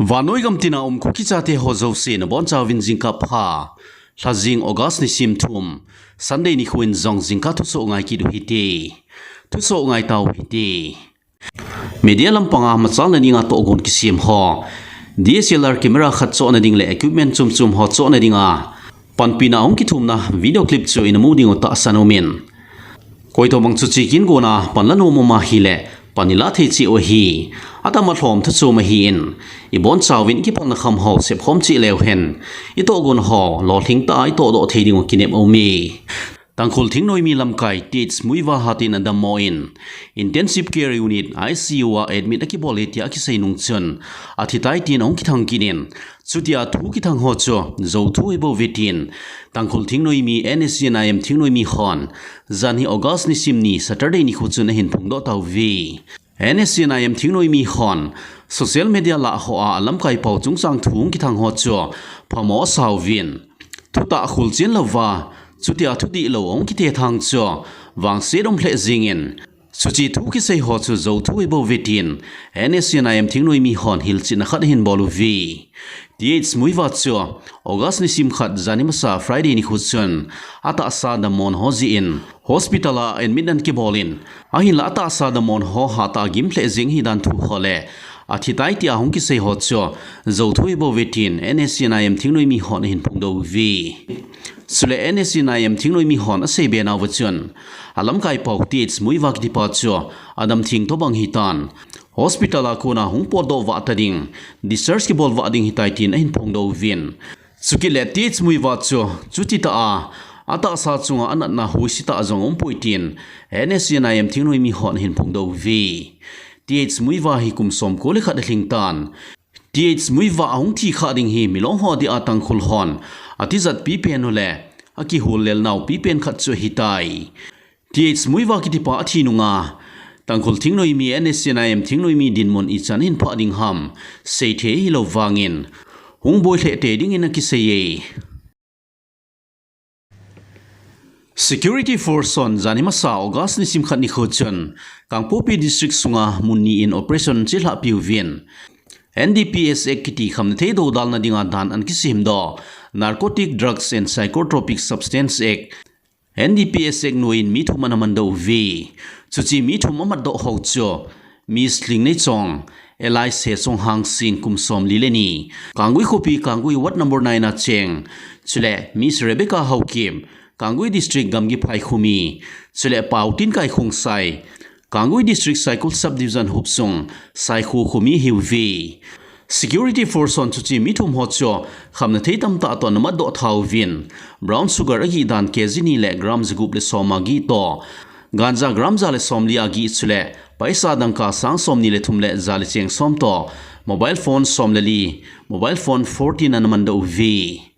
Vanoi gam tina kuki chate ho zo se na bon chawin jingka pha Lajing August ni sim thum Sunday ni khuin zong jingka thu so ngai ki du hiti thu so ngai taw hiti media lampanga machal na ninga to gon ki sim ho DSLR camera khat cho na ding le equipment chum ho cho na dinga panpina ong ki thum na video clip chu in mu ding ta sanomin koi to mang chu chi kin go na panlan mo ma hi le panila thei chi o hi atama thlom thu chu ma hi in I bon chawin ki pan kham ho sep khom chi lew hen I to gon ho lo thing ta I to do thei ding kinep o mi tangkhul thing noi mi lam kai teach Muivah hatin andam mo in intensive care unit ICU wa admit aki boletia ki seinung chon athitai tin ong ki thang kinin chutia thu ki thang ho cho zo thu ebo vetin tangkhul thing noi mi Nscn thing noi mi khon zan hi August ni simni Saturday ni khu chun hin Phongdoh taw vi Nscn thing noi mi khon social media la ho a lam kai pau chung sang thung ki thang ho cho phamo sawin thuta khul chin lawa chutia thudi lo ong ki te thang cho wang se dom hle jingin suchi thu ki sei ho chu zo thu ebo vetin Nscn thing noi mi hon hil chin khat hin bolu vi th Muivah cho August ni sim khat zanima sa Friday ni khuchun ata sa da mon hozi in hospital a admitan ki bolin ahin la ata sa da mon ho hata gim hle jing hi dan thu khole athitai ti ahong ki sei ho cho zo thu ebo vetin Nscn thing noi mi hon hin Phongdoh vi sule Nscn thing noi mi hon a sei be na wachun alam kai pau th Muivah Kitipa cho adam thing to bang hitan hospital a kuna hung por do wa tading discharge ki bol wa ding hitai tin hin Phongdoh vin sukile th Muivah cho chuti ta a ata sa chunga anat na huisita azong puitin Nscn thing noi mi hon hin Phongdoh vi th Muivah hi kum som ko le khat hling tan th Muivah ahung thi kha ding hi milong ho di atang khul hon atizat pi pen le aki hul lel naw pi pen khat chu hitai th Muivah Kitipa athinunga tangkhul thing noi mi Nscn thing noi mi dinmon I chan hin pha ding ham sei the hi lo wangin hung boi hle te ding in ki sei Security force on zanima sa August ni sim khat ni khochon Kangpopi district sunga munni in operation chilha piuvin NDPS ekiti khamne thei do dal na dinga dan an ki sim do Narcotic Drugs and Psychotropic Substance Act NDPS ek noin mi thu manaman do vi chuchi mi thu mamat do ho cho mi sling nei chong Eli se song hang sing kum som lileni kangui khopi kangui wat number 9 a cheng chule Miss Rebecca Haukim Kangui district gamgi phai khumi chule pautin kai khongsai Kangui district cycle subdivision hupsung sai khu khumi hiuvi security force on chuchi mithum hocho khamna theitam ta to nama do thawin brown sugar agi dan kg ni le grams gup le somagi to ganja gramza le somli agi chule paisa dangka sang somni le thumle zali cheng som to mobile phone somleli mobile phone 14 anamanda uvi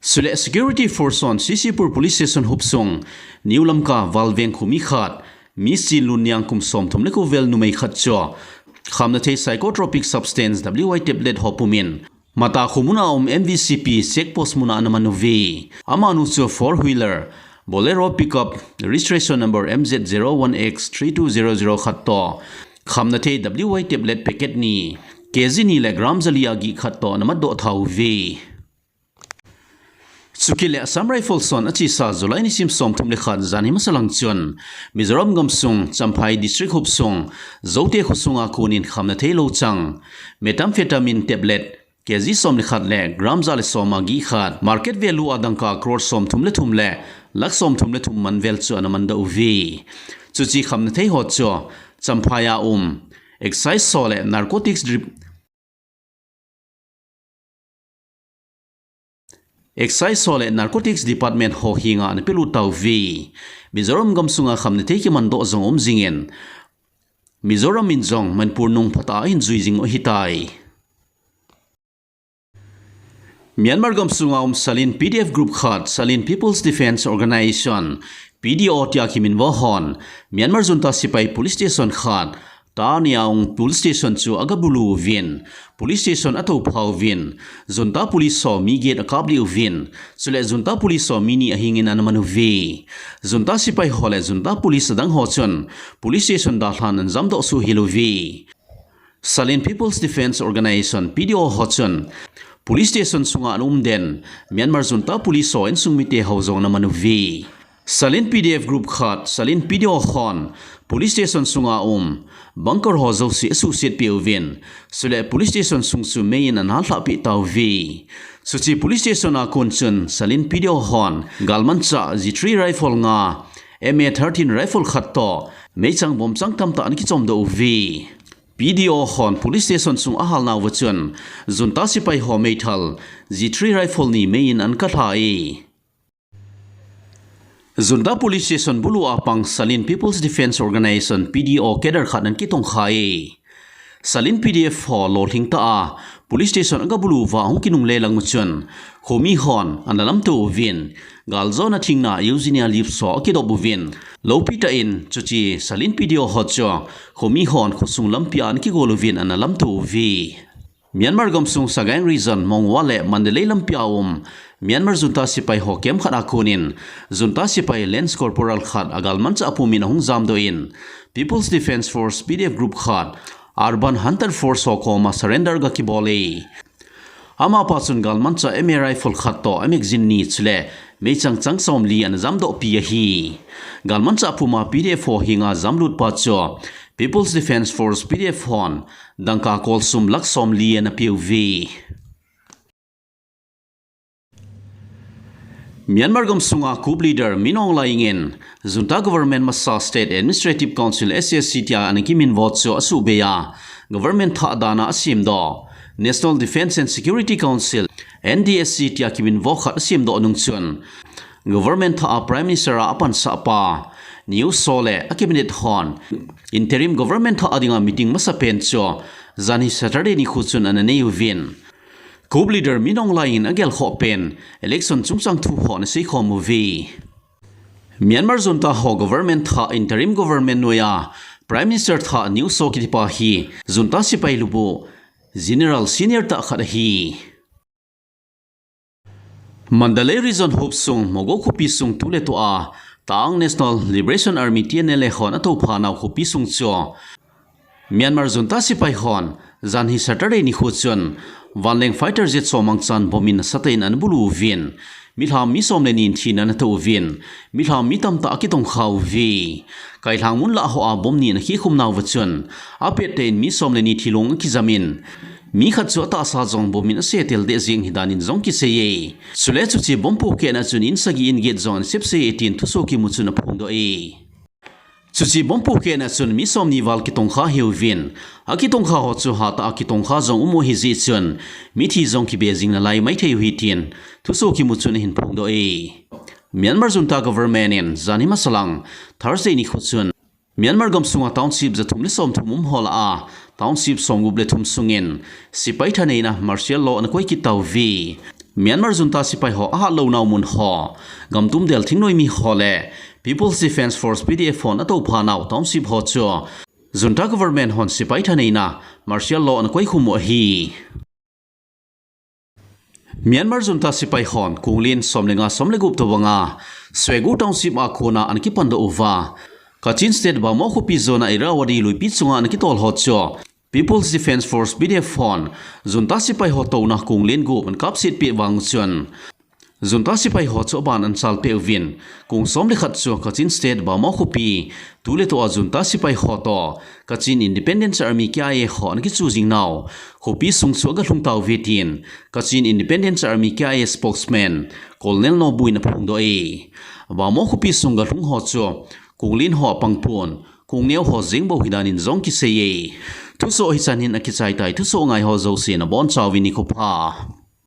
sule security force on Sisipur police station hupsung niulamka walveng khumi khat misi lunyang kum som thumle ko vel numei khat cho khamna thei psychotropic substance WI tablet hopumin mata khumuna MVCP checkpost muna anamanuvi amanu cho four wheeler bolero pickup registration number MZ01X3200 khatto khamna thei WI tablet packet ni kg ni le gram zalia gi khatto namado thauvi Sukile Assam Rifles son achi sa July ni sim som thumle khat zani masalang chun Mizoram gamsung Champhai district hupsung zote khusunga kunin khamna thelo chang methamphetamine tablet kg som le khat le gram zale soma gi khat market value adangka crore som thumle lak som thumle thum man vel chu anamanda uvi chuchi khamna thei ho cho Champhaya excise sole narcotics drip Excise Sole Narcotics Department ho hinga na pilu taw vi Mizoram gamsunga khamne thei ki mando zong jingen Mizoram minjong manpur nung phata in juijing o hitai Myanmar gamsunga Salin PDF group khat Salin People's Defense Organization PDO tia kimin wa hon Myanmar junta sipai police station khat Taniaung police station chu agabulu vin police station ato phau vin junta police so mi gate akabli vin sule junta police so mini ahingin anamanu vi junta sipai hole junta police dang hochon police station da hlan anjam do su hilovi Salin People's Defense Organization PDO Hotchon Police Station sunga den Myanmar junta police so en sungmite hauzong na manuvi Salin PDF group khat Salin PDO Hon Police Station sunga bunker hozo si associate POVin sule police station sungsu main an halha pi tawvi suchi police station a konchun Salin PDO Hon galmancha G3 rifle nga MA13 rifle khatto meichang bomchang tamta an ki chomdo vi PDO Hon police station sung ahal na wachun junta sipai ho meithal G3 rifle ni main an kathai Junta police station bulu apang Salin People's Defense Organization PDO kedar khat an ki tong khai Salin PDF ho lothing ta police station aga bulu wa hong kinung lelang chun khomi hon analam to vin galzo na thingna Eugenia Leaf so ki do buvin lopita in chuchi Salin PDO ho cho khomi hon khusung lampian ki golovin analam to vi Myanmar gomsung sagang region mongwale Mandalay lampiaum Myanmar junta sipai hokem khat akunin junta sipai lens corporal khat agalmancha apumin hong jamdo in People's Defense Force PDF group khat Urban Hunter Force hokoma surrender ga kibole ama pasun galmancha MA rifle khat to amexin ni chle meichang changsom li an jamdo pi hi galmancha apuma PDF ho hinga jamlut pacho People's Defense Force PDF hon dangka kolsum laksom li an POV Myanmar gomsunga coup leader Minong Laingin junta government masa state administrative council SSC tia anakimin vote so asubeya government tha dana asimdo National Defense and Security Council NDSC tia kimin vote khat asimdo nungchun government tha prime minister apan sapa new sole a cabinet hon interim government tha adinga meeting masa pencho zani Saturday ni khuchun anane uvin Coup leader Minong Lain agel hopen election chungsang thu hon sei kho movie Myanmar junta ho government tha interim government noya prime minister tha new so Kitipa hi junta sipai lubu general senior ta khat hi Mandalay region hope sung mogo khopi sung tule to a tang National Liberation Army TNLA hon ato phana khopi sung cho Myanmar junta sipai hon zan hi Saturday ni khuchun Wanleng fighter jet so mangchan bomin satain an bulu vin milham mi som lenin thin an to vin milham mi tam ta ki tong khaw vi kai thang mun la ho a bom ni na hi khum naw wachun apet ten mi som leni thilong ki zamin mi khat chu ta sa jong bomin se tel de jing hidanin jong ki se ye sule chu chi bom pu ke na chun in sagi in get zone sep se 18 thu so ki mu chun Phongdoh e Chuchi bompu ke na chun mi som ni wal ki tong kha hiuvin aki tong kha ho chu ha ta aki tong kha jong umo hi ji chun mi thi jong ki Beijing na lai mai thei hi tin thu so ki mu chun hin Phongdoh e Myanmar junta government in zani masalang Thursday ni khuchun Myanmar gomsunga township za thumli som thumum hol a township songup le thum sungin sipai thane na martial law na koi ki taw vi Myanmar junta sipai ho a lo naw mun ho gamtum del thingnoi mi hole People's Defense Force PDF hon ato phanaw township ho cho junta government hon sipai thane na martial law na koi khumo hi Myanmar junta sipai hon kunglin somlenga somlegup to wanga swegu township a khona anki pando uwa Kachin state ba mo khupi zona irawadi luipi chunga anki tol ho cho People's Defense Force PDF hon junta sipai ho to na kunglin gu an kap sit pi wang chun junta sipai ho cho ban an sal pe vin kung som le khat chu Kachin state ba mo khupi tule to junta sipai ho to Kachin Independence Army kya e ho an ki chu jing naw khupi sung so ga thung taw vetin Kachin Independence Army kya e spokesman Colonel no buina Phongdoh e ba mo khupi sung ga thung ho chu kunglin ho pangpon kungneu ho jingbo hidanin zong ki seye thu so hi chanin akichai tai thu so ngai ho zo se na bon chawini ko pha